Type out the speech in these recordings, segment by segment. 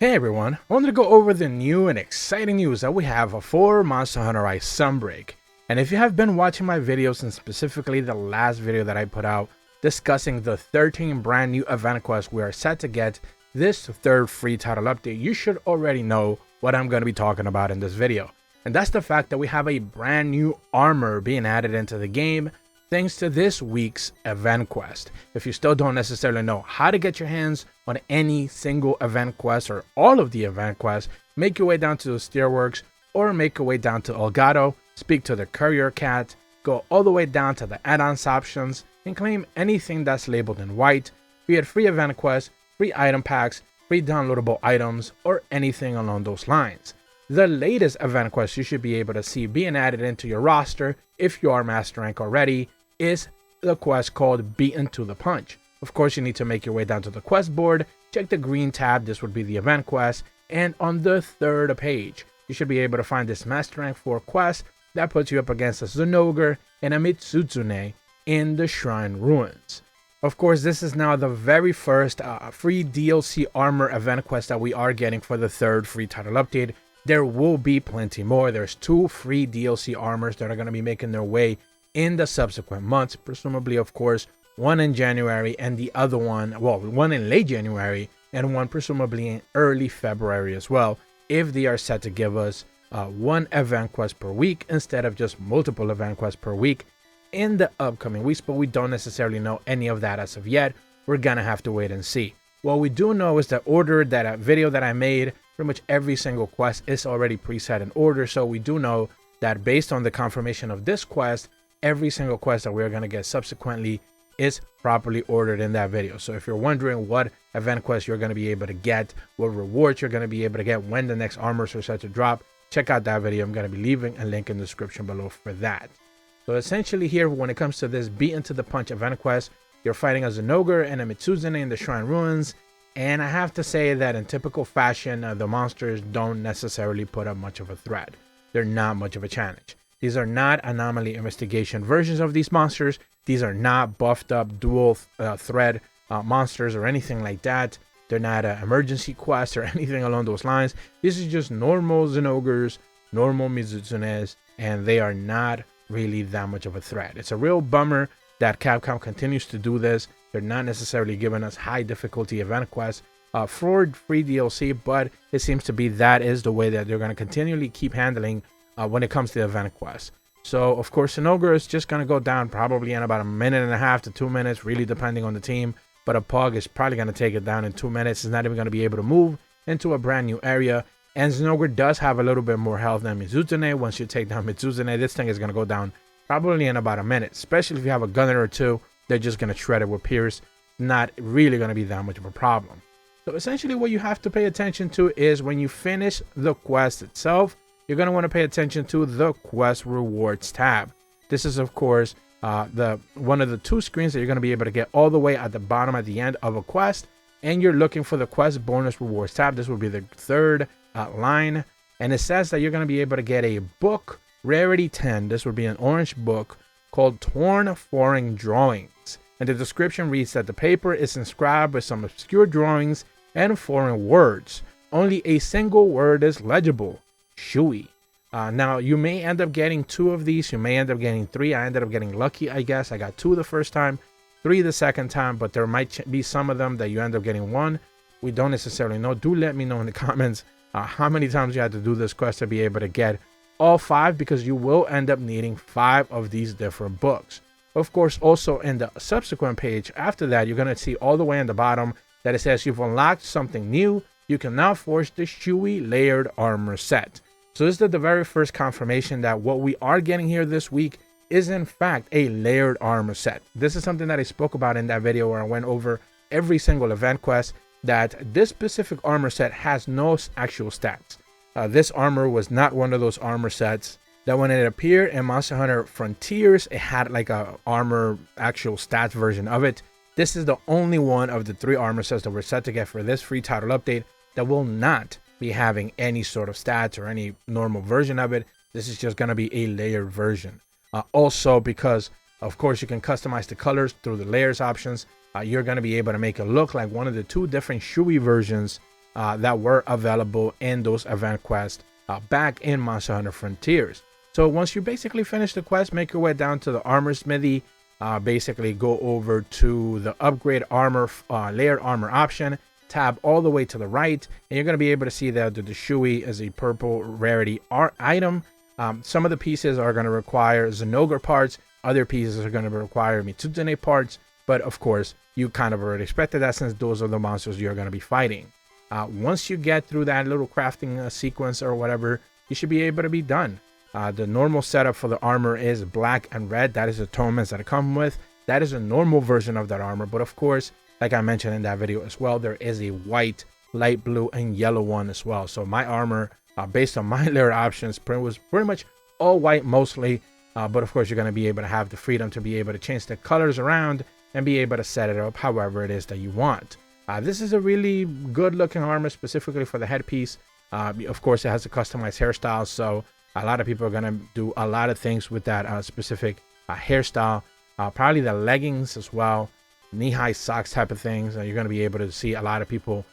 Hey everyone, I wanted to go over the new and exciting news that we have for Monster Hunter Rise Sunbreak. And if you have been watching my videos, and specifically the last video that I put out discussing the 13 brand new event quests we are set to get this third free title update, you should already know what I'm going to be talking about in this video. And that's the fact that we have a brand new armor being added into the game thanks to this week's event quest. If you still don't necessarily know how to get your hands on any single event quest or all of the event quests, make your way down to the Steelworks or make your way down to Elgato, speak to the courier cat, go all the way down to the add-ons options and claim anything that's labeled in white, be it free event quests, free item packs, free downloadable items, or anything along those lines. The latest event quest you should be able to see being added into your roster if you are master rank already is the quest called Beaten to the Punch. Of course, you need to make your way down to the quest board, check the green tab, this would be the event quest, and on the third page, you should be able to find this master rank 4 quest that puts you up against a Zinogre and a Mitsuzune in the Shrine Ruins. Of course, this is now the very first free DLC armor event quest that we are getting for the third free title update. There will be plenty more. There's 2 free DLC armors that are going to be making their way in the subsequent months, presumably, of course, one in January and the other one, well, one in late January and one presumably in early February as well, if they are set to give us one event quest per week instead of just multiple event quests per week in the upcoming weeks. But we don't necessarily know any of that as of yet. We're gonna have to wait and see. What we do know is the order, that video that I made, pretty much every single quest is already preset in order, so we do know that based on the confirmation of this quest, every single quest that we're going to get subsequently is properly ordered in that video. So if you're wondering what event quest you're going to be able to get, what rewards you're going to be able to get when the next armors are set to drop, check out that video. I'm going to be leaving a link in the description below for that. So essentially here, when it comes to this Beaten to the Punch event quest, you're fighting a Zinogre and a Mitsuzune in the Shrine Ruins. And I have to say that in typical fashion, the monsters don't necessarily put up much of a threat. They're not much of a challenge. These are not anomaly investigation versions of these monsters. These are not buffed up dual thread monsters or anything like that. They're not emergency quests or anything along those lines. This is just normal Zinogres, normal Mitsutsunes, and they are not really that much of a threat. It's a real bummer that Capcom continues to do this. They're not necessarily giving us high difficulty event quests for free DLC, but it seems to be that is the way that they're going to continually keep handling when it comes to event quests. So of course, Zinogre is just going to go down probably in about 1.5 to 2 minutes, really depending on the team. But a Pug is probably going to take it down in 2 minutes. It's not even going to be able to move into a brand new area. And Zinogre does have a little bit more health than Mitsuzune. Once you take down Mitsuzune, this thing is going to go down probably in about a minute, especially if you have a gunner or two. They're just going to shred it with Pierce. Not really going to be that much of a problem. So essentially what you have to pay attention to is when you finish the quest itself, you're going to want to pay attention to the quest rewards tab. This is of course one of the 2 screens that you're going to be able to get all the way at the bottom at the end of a quest, and you're looking for the quest bonus rewards tab. This will be the third line, and it says that you're going to be able to get a book rarity 10. This would be an orange book called Torn Foreign Drawings, and the description reads that the paper is inscribed with some obscure drawings and foreign words. Only a single word is legible: Shui. Now you may end up getting 2 of these, you may end up getting 3. I ended up getting lucky, I guess. I got 2 the first time, 3 the second time, but there might be some of them that you end up getting 1. We don't necessarily know. Do let me know in the comments how many times you had to do this quest to be able to get all 5, because you will end up needing 5 of these different books. Of course, also in the subsequent page after that, you're going to see all the way in the bottom that it says you've unlocked something new. You can now forge the Shui layered armor set. So this is the very first confirmation that what we are getting here this week is in fact a layered armor set. This is something that I spoke about in that video where I went over every single event quest, that this specific armor set has no actual stats. This armor was not one of those armor sets that when it appeared in Monster Hunter Frontiers, it had like a armor actual stats version of it. This is the only one of the 3 armor sets that we're set to get for this free title update that will not be having any sort of stats or any normal version of it. This is just going to be a layered version. Also, because of course you can customize the colors through the layers options, you're going to be able to make it look like one of the 2 different Shui versions that were available in those event quests back in Monster Hunter Frontiers. So once you basically finish the quest, make your way down to the armor smithy, basically go over to the upgrade armor, layered armor option, tab all the way to the right, and you're going to be able to see that the Shui is a purple rarity item. Some of the pieces are going to require Zenogre parts, other pieces are going to require Mitsuzune parts, but of course you kind of already expected that since those are the monsters you're going to be fighting. Once you get through that little crafting sequence or whatever, you should be able to be done. The normal setup for the armor is black and red. That is the tonements that come with. That is a normal version of that armor. But of course, like I mentioned in that video as well, there is a white, light blue, and yellow one as well. So my armor, based on my layer options, was pretty much all white mostly. But of course, you're going to be able to have the freedom to be able to change the colors around and be able to set it up however it is that you want. This is a really good looking armor specifically for the headpiece. Of course, it has a customized hairstyle, so a lot of people are going to do a lot of things with that specific hairstyle. Probably the leggings as well, knee-high socks type of things. You're going to be able to see a lot of people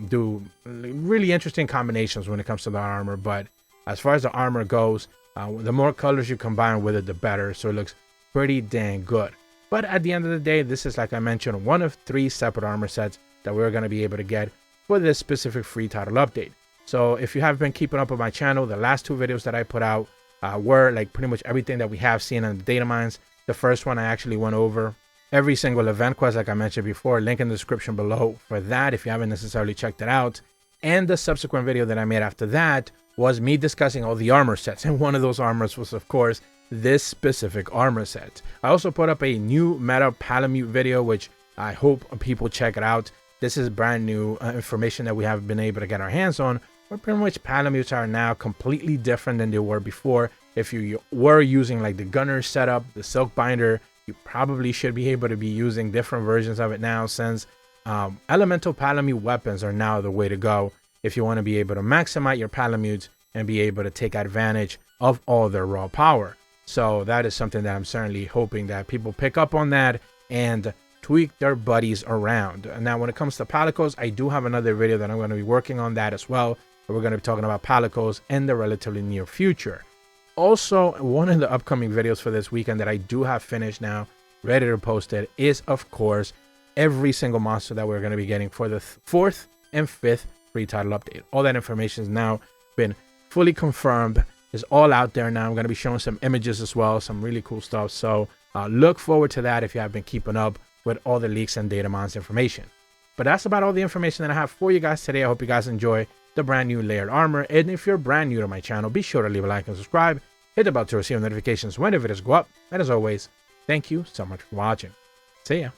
do really interesting combinations when it comes to the armor. But as far as the armor goes, the more colors you combine with it, the better. So it looks pretty dang good. But at the end of the day, this is, like I mentioned, one of 3 separate armor sets that we're going to be able to get for this specific free title update. So if you have been keeping up with my channel, the last 2 videos that I put out were like pretty much everything that we have seen on the data mines. The first one I actually went over every single event quest, like I mentioned before. Link in the description below for that if you haven't necessarily checked it out. And the subsequent video that I made after that was me discussing all the armor sets. And one of those armors was, of course, this specific armor set. I also put up a new meta Palamute video, which I hope people check it out. This is brand new information that we have been able to get our hands on, where pretty much Palamutes are now completely different than they were before. If you were using like the gunner setup, the silk binder, you probably should be able to be using different versions of it now, since elemental Palamute weapons are now the way to go if you want to be able to maximize your Palamutes and be able to take advantage of all their raw power. So that is something that I'm certainly hoping that people pick up on that and tweak their buddies around. Now, when it comes to Palicos, I do have another video that I'm going to be working on that as well. We're going to be talking about Palicos in the relatively near future. Also, one of the upcoming videos for this weekend that I do have finished now, ready to post it, is of course every single monster that we're going to be getting for the 4th and 5th free title update. All that information has now been fully confirmed. It's all out there now. I'm going to be showing some images as well, some really cool stuff. So look forward to that if you have been keeping up with all the leaks and data mines information. But that's about all the information that I have for you guys today. I hope you guys enjoy the brand new layered armor. And if you're brand new to my channel, be sure to leave a like and subscribe. Hit the bell to receive notifications when the videos go up. And as always, thank you so much for watching. See ya.